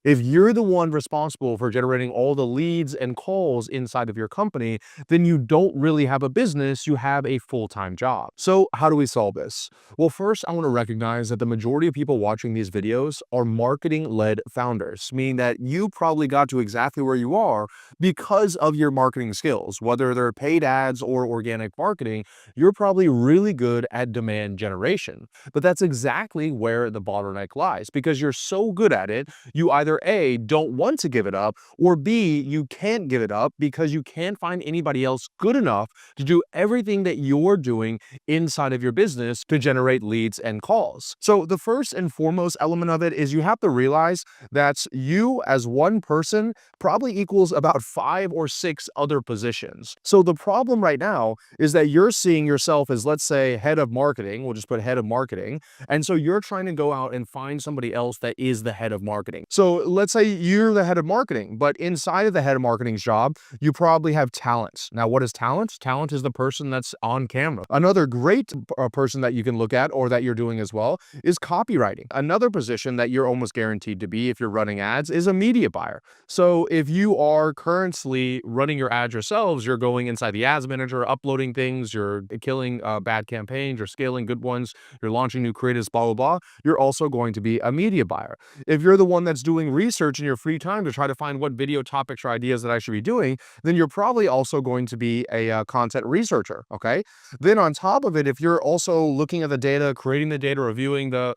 If you're the one responsible for generating all the leads and calls inside of your company, then you don't really have a business, you have a full-time job. So how do we solve this? Well, first, I want to recognize that the majority of people watching these videos are marketing-led founders, meaning that you probably got to exactly where you are because of your marketing skills. Whether they're paid ads or organic marketing, you're probably really good at demand generation. But that's exactly where the bottleneck lies, because you're so good at it, you either A, don't want to give it up, or B, you can't give it up because you can't find anybody else good enough to do everything that you're doing inside of your business to generate leads and calls. So the first and foremost element of it is you have to realize that you as one person probably equals about 5 or 6 other positions. So the problem right now is that you're seeing yourself as, let's say, head of marketing. We'll just put head of marketing. And so you're trying to go out and find somebody else that is the head of marketing. So let's say you're the head of marketing, but inside of the head of marketing's job, you probably have talent. Now, what is talent? Talent is the person that's on camera. Another great person that you can look at, or that you're doing as well, is copywriting. Another position that you're almost guaranteed to be if you're running ads is a media buyer. So if you are currently running your ads yourselves, you're going inside the ads manager, uploading things, you're killing bad campaigns, you're scaling good ones, you're launching new creatives, blah, blah, blah, you're also going to be a media buyer. If you're the one that's doing research in your free time to try to find what video topics or ideas that I should be doing, then you're probably also going to be a content researcher, okay? Then on top of it, if you're also looking at the data, creating the data, reviewing the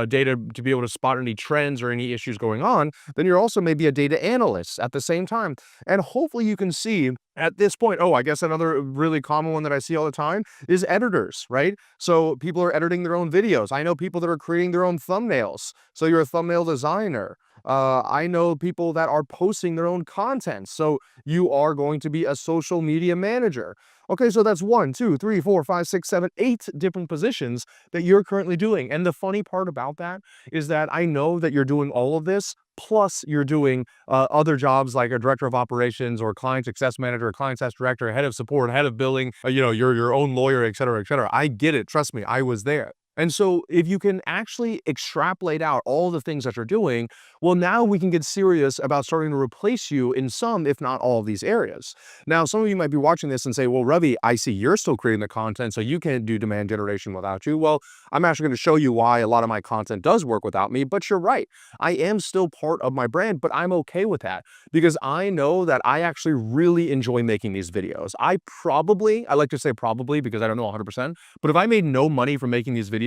data to be able to spot any trends or any issues going on, then you're also maybe a data analyst at the same time. And hopefully you can see at this point, oh, I guess another really common one that I see all the time is editors, right? So people are editing their own videos. I know people that are creating their own thumbnails. So you're a thumbnail designer. I know people that are posting their own content. So you are going to be a social media manager. Okay, so that's 1, 2, 3, 4, 5, 6, 7, 8 different positions that you're currently doing. And the funny part about that is that I know that you're doing all of this, plus you're doing other jobs like a director of operations or client success manager, client success director, head of support, head of billing, you're your own lawyer, et cetera, et cetera. I get it. Trust me, I was there. And so if you can actually extrapolate out all the things that you're doing, well, now we can get serious about starting to replace you in some, if not all of these areas. Now, some of you might be watching this and say, well, Ravi, I see you're still creating the content, so you can't do demand generation without you. Well, I'm actually going to show you why a lot of my content does work without me, but you're right. I am still part of my brand, but I'm okay with that because I know that I actually really enjoy making these videos. I like to say probably because I don't know 100%, but if I made no money from making these videos,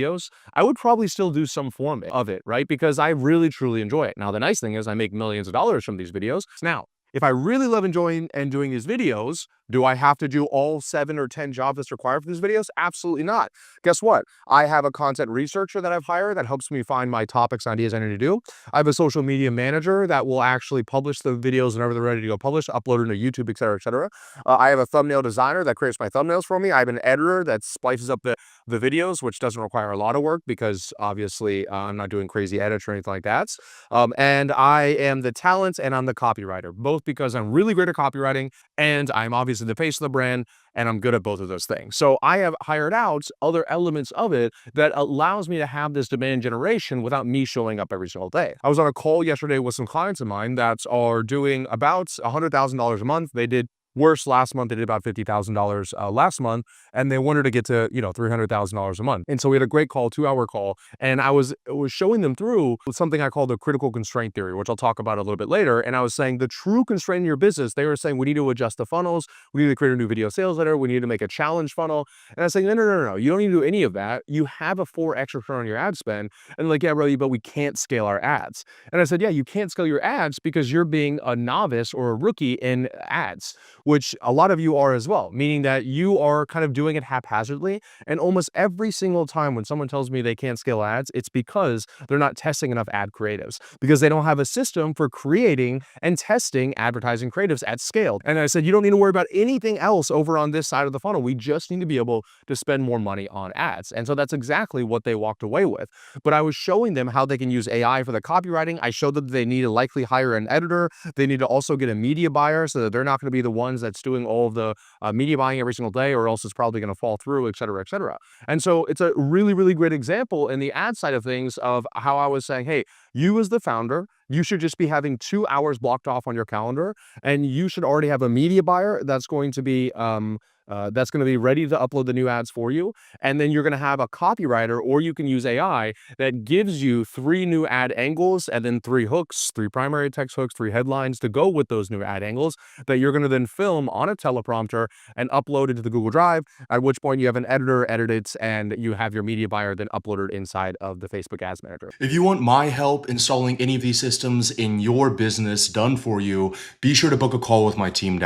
I would probably still do some form of it, right? Because I really, truly enjoy it. Now, the nice thing is I make millions of dollars from these videos. Now, if I really love enjoying and doing these videos, do I have to do all 7 or 10 jobs that's required for these videos? Absolutely not. Guess what? I have a content researcher that I've hired that helps me find my topics and ideas I need to do. I have a social media manager that will actually publish the videos whenever they're ready to go publish, upload it to YouTube, et cetera, et cetera. I have a thumbnail designer that creates my thumbnails for me. I have an editor that splices up the videos, which doesn't require a lot of work because obviously I'm not doing crazy edits or anything like that. And I am the talent and I'm the copywriter, both because I'm really great at copywriting and I'm obviously the face of the brand and I'm good at both of those things. So I have hired out other elements of it that allows me to have this demand generation without me showing up every single day. I was on a call yesterday with some clients of mine that are doing about $100,000 a month. They did worse last month. They did about $50,000 last month, and they wanted to get to, $300,000 a month. And so we had a great call, 2-hour call, and I was showing them through something I call the critical constraint theory, which I'll talk about a little bit later. And I was saying the true constraint in your business, they were saying we need to adjust the funnels, we need to create a new video sales letter, we need to make a challenge funnel. And I was saying, no, you don't need to do any of that. You have a 4x return on your ad spend. And they're like, yeah, Robbie, but we can't scale our ads. And I said, yeah, you can't scale your ads because you're being a novice or a rookie in ads, which a lot of you are as well, meaning that you are kind of doing it haphazardly. And almost every single time when someone tells me they can't scale ads, it's because they're not testing enough ad creatives, because they don't have a system for creating and testing advertising creatives at scale. And I said, you don't need to worry about anything else over on this side of the funnel. We just need to be able to spend more money on ads. And so that's exactly what they walked away with. But I was showing them how they can use AI for the copywriting. I showed them that they need to likely hire an editor. They need to also get a media buyer so that they're not going to be the ones that's doing all of the media buying every single day, or else it's probably going to fall through, et cetera, et cetera. And so it's a really, really great example in the ad side of things of how I was saying, hey, you as the founder, You should just be having 2 hours blocked off on your calendar, and you should already have a media buyer that's going to be ready to upload the new ads for you. And then you're going to have a copywriter, or you can use AI that gives you 3 new ad angles and then 3 hooks, 3 primary text hooks, 3 headlines to go with those new ad angles that you're going to then film on a teleprompter and upload it to the Google Drive, at which point you have an editor edit it, and you have your media buyer then uploaded inside of the Facebook Ads Manager. If you want my help installing any of these systems in your business done for you, be sure to book a call with my team down